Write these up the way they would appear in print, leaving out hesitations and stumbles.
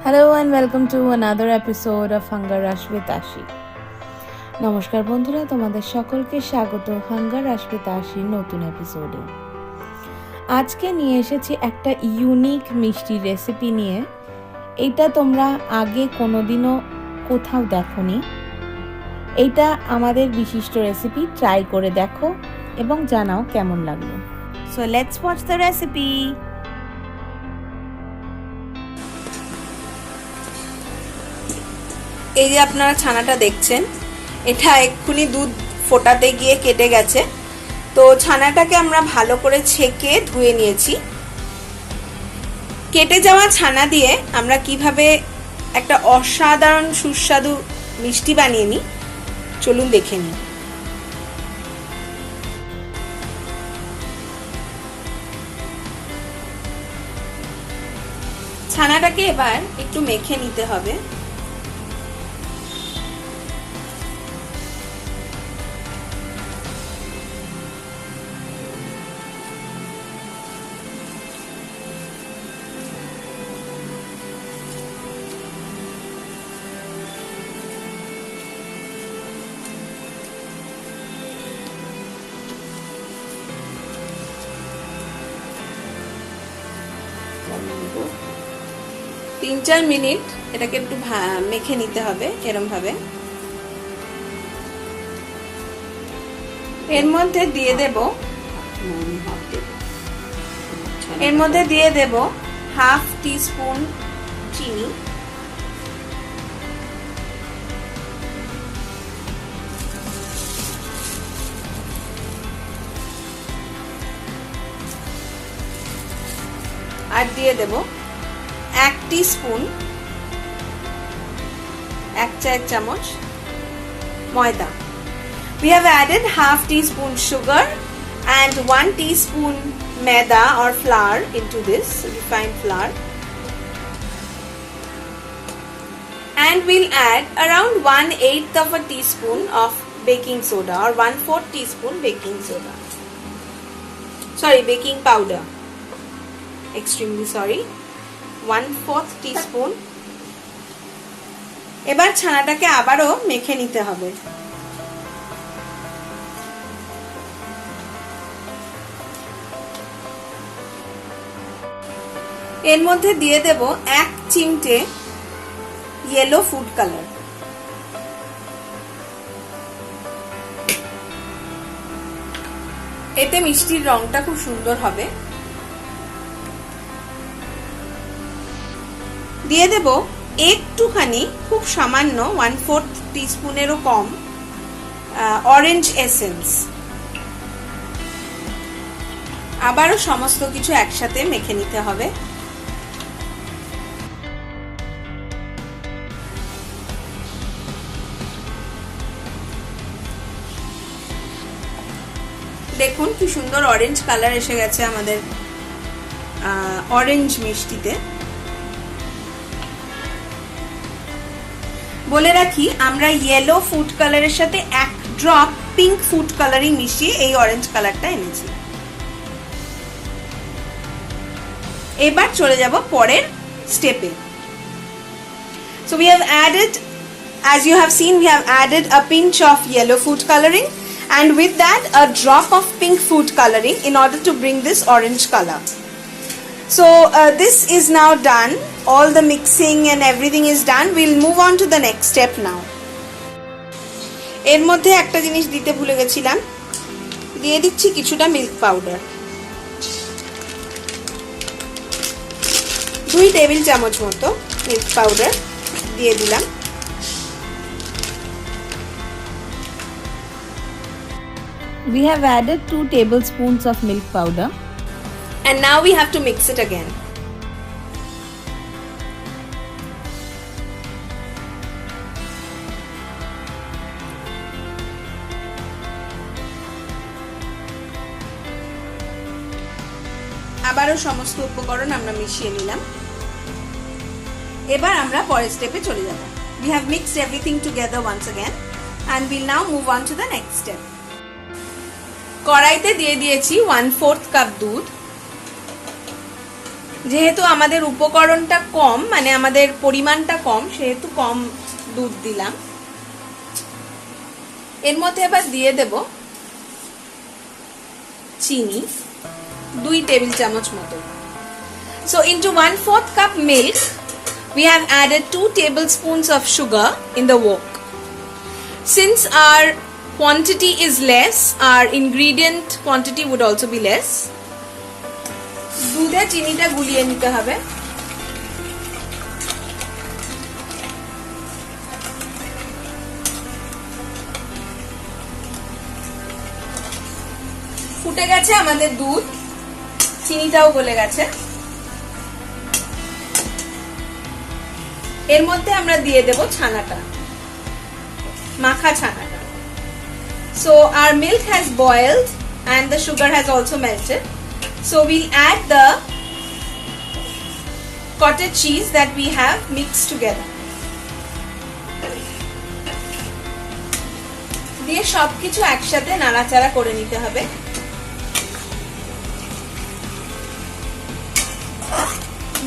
Hello and welcome to another episode of Hunger Rush with Ashi. নমস্কার বন্ধুরা, তোমাদের সকলকে স্বাগত হাঙ্গার রাশ উইথ আশির নতুন এপিসোডে। আজকে নিয়ে এসেছি একটা ইউনিক মিষ্টি রেসিপি নিয়ে। এইটা তোমরা আগে কোনোদিনও কোথাও দেখোনি। এইটা আমাদের বিশিষ্ট রেসিপি, ট্রাই করে দেখো এবং জানাও কেমন লাগলো। So let's watch the recipe. এই যে আপনারা ছানাটা দেখছেন, এটা এক্ষুনি দুধ ফোটাতে গিয়ে কেটে গেছে। তো ছানাটাকে আমরা ভালো করে ছেঁকে ধুয়ে নিয়েছি। কেটে যাওয়া ছানা দিয়ে আমরা কিভাবে একটা অসাধারণ সুস্বাদু মিষ্টি বানিয়ে নিই, চলুন দেখে নিই। ছানাটাকে এবার একটু মেখে নিতে হবে। তিন চার মিনিট এটাকে একটু মেখে নিতে হবে এরম ভাবে। এর মধ্যে দিয়ে দেব হাফ টিস্পুন চিনি, আর দিয়ে দেব 1 টিস্পুন 1 চায়ের চামচ ময়দা। We have added half teaspoon sugar and 1 teaspoon maida or flour into this refined flour, and we'll add around 1/8 of a teaspoon of baking soda or 1/4 teaspoon baking soda. Sorry, baking powder. Extremely sorry. 1/4 teaspoon. এবার ছানাটাকে আবারও মেখে নিতে হবে। এর মধ্যে দিয়ে দেব 1 চিমটে yellow food colour. এতে মিষ্টির রংটা খুব সুন্দর হবে। দিয়ে দেব একটুখানি, খুব সামান্য 1/4 টিস্পুনেরও কম অরেঞ্জ এসেন্স। আবারও সমস্ত কিছু একসাথে মেখে নিতে হবে। দেখুন কি সুন্দর অরেঞ্জ কালার এসে গেছে আমাদের অরেঞ্জ মিষ্টিতে। বলে রাখি, আমরা ইয়েলো ফুড কালারের সাথে 1 ড্রপ পিঙ্ক ফুড কালারিং মিশিয়ে এই অরেঞ্জ কালারটা এনেছি। এবার চলে যাব পরের স্টেপে। So we have added, as you have seen, we have added a pinch of yellow food coloring and with that a drop of pink food coloring in order to bring this orange color. So this is now done. All the mixing and everything is done. We'll move on to the next step now. এর মধ্যে একটা জিনিস দিতে ভুলে গেছিলাম, দিয়ে দিচ্ছি কিছুটা মিল্ক পাউডার। 2 টেবিল চামচ মতো মিল্ক পাউডার দিয়ে দিলাম। We have added 2 tablespoons of milk powder. And now we have to mix it again. আবারও সমস্ত উপকরণ আমরা মিশিয়ে নিলাম। এবার আমরা পরের স্টেপে চলে যাব। We have mixed everything together once again and we'll now move on to the next step. কড়াইতে দিয়ে দিয়েছি 1/4 কাপ দুধ। যেহেতু আমাদের উপকরণটা কম, মানে আমাদের পরিমাণটা কম, সেহেতু কম দুধ দিলাম। এর মধ্যে এবার দিয়ে দেব চিনি 2 টেবিল চামচ মতো। So into 1/4 cup milk we have added 2 tablespoons of sugar in the wok. Since our quantity is less, our ingredient quantity would also be less. দুধে চিনিটা গুলিয়ে নিতে হবে। ফুটে গেছে আমাদের দুধ, চিনিটাও গলে গেছে। এর মধ্যে আমরা দিয়ে দেব ছানাটা, মাখা ছানাটা। So our milk has boiled and the sugar has also melted. So we'll add the cottage cheese that we have mixed together. দিয়ে সবকিছু একসাথে নাড়াচাড়া করে নিতে হবে।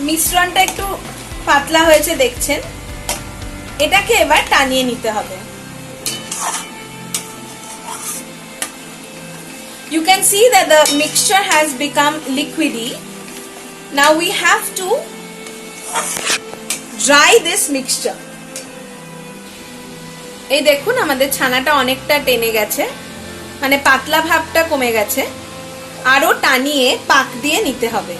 মিশ্রণটা একটু পাতলা হয়েছে দেখছেন, এটাকে এবার টানিয়ে নিতে হবে। You can see that the mixture has become liquidy. Now we have to dry this mixture. এই দেখুন আমাদের ছানাটা অনেকটা টেনে গেছে, মানে পাতলা ভাবটা কমে গেছে। আরো টানিয়ে পাক দিয়ে নিতে হবে।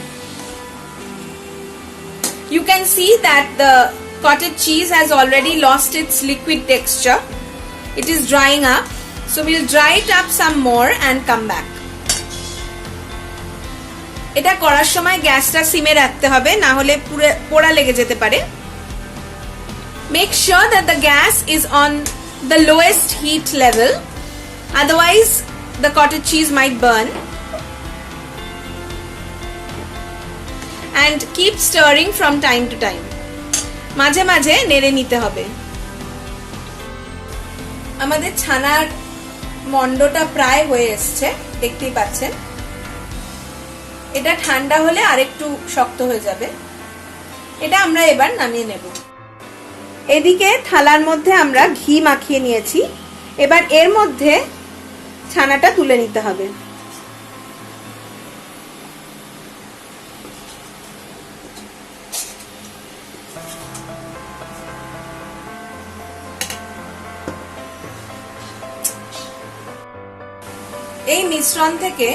You can see that the cottage cheese has already lost its liquid texture. It is drying up. So we'll dry it up some more and come back. এটা করার সময় গ্যাসটা সিমে রাখতে হবে, না হলে পুরো পোড়া লেগে যেতে পারে। Make sure that the gas is on the lowest heat level, otherwise the cottage cheese might burn. And keep stirring from time to time. মাঝে মাঝে নেড়ে নিতে হবে। আমাদের ছানার মন্ডটা প্রায় হয়ে এসছে, দেখতেই পাচ্ছেন। এটা ঠান্ডা হলে আরেকটু শক্ত হয়ে যাবে। এটা আমরা এবার নামিয়ে নেব। এদিকে থালার মধ্যে আমরা ঘি মাখিয়ে নিয়েছি, এবার এর মধ্যে ছানাটা তুলে নিতে হবে। এই মিশ্রণ থেকে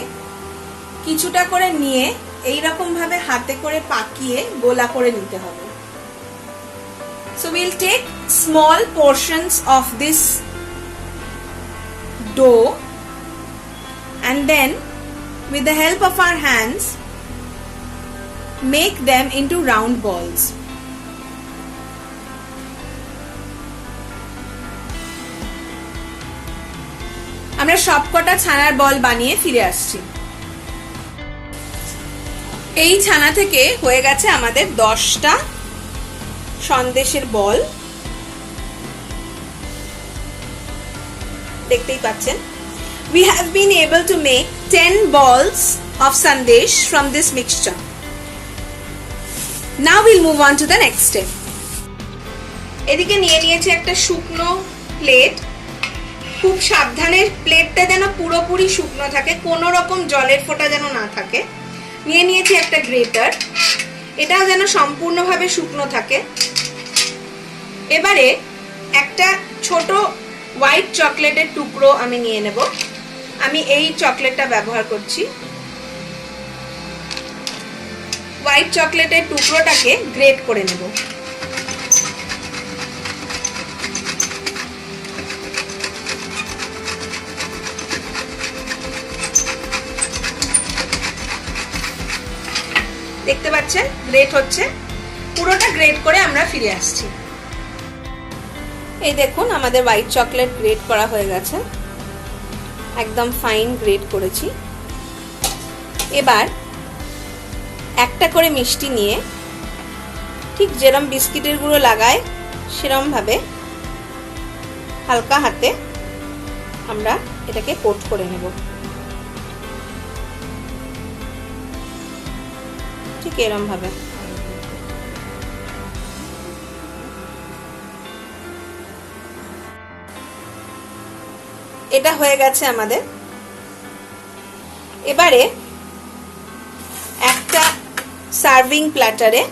কিছুটা করে নিয়ে এই রকম ভাবে হাতে করে পাকিয়ে গোলা করে নিতে হবে। So we'll take small portions of this dough and then with the help of our hands make them into round balls. আমরা সবকটা ছানার বল বানিয়ে ফিরে আসছি। এই ছানা থেকে হয়ে গেছে আমাদের 10টা সন্দেশের বল, দেখতেই পাচ্ছেন। We have been able to make 10 balls of sandesh from this mixture. Now we'll move on to the next step. এদিকে নিয়ে নিয়েছি একটা শুকনো প্লেট। খুব সাবধানে প্লেটটা যেন পুরোপুরি শুকনো থাকে, কোনো রকম জলের ফোঁটা যেন না থাকে। নিয়ে নিয়েছি একটা গ্রেটার, এটাও যেন সম্পূর্ণভাবে শুকনো থাকে। এবারে একটা ছোট হোয়াইট চকলেটের টুকরো আমি নিয়ে নেব। আমি এই চকলেটটা ব্যবহার করছি। হোয়াইট চকলেটের টুকরোটাকে গ্রেট করে নেব। দেখতে পাচ্ছেন গ্রেট হচ্ছে, পুরোটা গ্রেট করে আমরা ফিরে আসছি। এই দেখুন আমাদের হোয়াইট চকলেট গ্রেট করা হয়ে গেছে, একদম ফাইন গ্রেট করেছি। এবার একটা করে মিষ্টি নিয়ে ঠিক যেরকম বিস্কিটের গুঁড়ো লাগায় সেরকম ভাবে হালকা হাতে আমরা এটাকে কোট করে নেব। ঠিক এরকম ভাবে। এটা হয়ে গেছে আমাদের। এবারে একটা সার্ভিং প্ল্যাটারে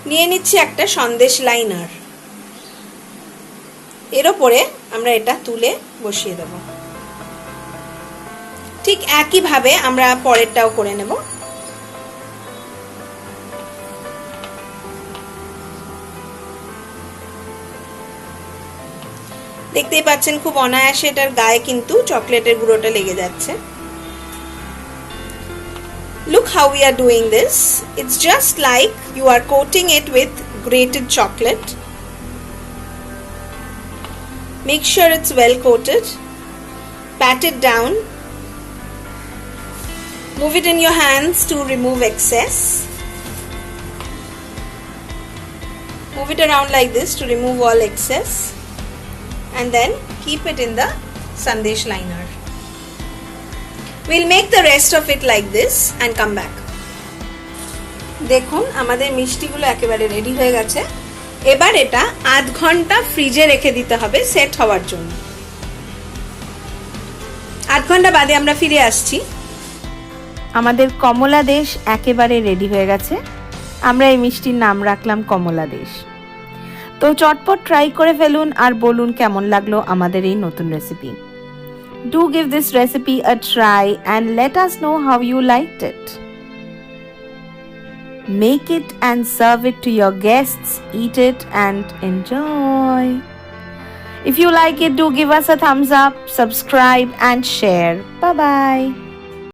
নিয়ে নিচ্ছি একটা সন্দেশ লাইনার। এর ওপরে আমরা এটা তুলে বসিয়ে দেব। ঠিক একইভাবে আমরা পরেরটাও করে নেব। দেখতেই পাচ্ছেন খুব অনায়াসে এটার গায়ে কিন্তু চকলেটের গুঁড়োটা লেগে যাচ্ছে। Look how we are doing this. It's just like you are coating it with grated chocolate. Make sure it's well coated. Pat it down. Move it in your hands to remove excess. Move it around like this to remove all excess. And then keep it in the sandesh liner. We'll make the rest of it like this and come back. দেখুন আমাদের মিষ্টিগুলো একেবারে ready হয়ে গেছে। এবার এটা আধ ঘন্টা ফ্রিজে রেখে দিতে হবে সেট হওয়ার জন্য। আধ ঘন্টা বাদে আমরা ফিরে আসছি। আমাদের কমলা দেশ একেবারে রেডি হয়ে গেছে। আমরা এই মিষ্টির নাম রাখলাম কমলা দেশ। তো চটপট ট্রাই করে ফেলুন আর বলুন কেমন লাগলো আমাদের এই নতুন recipe. Do give this recipe a try and let us know how you liked it. Make it and serve it to your guests, eat it and enjoy. If you like it, do give us a thumbs up, subscribe and share. Bye bye.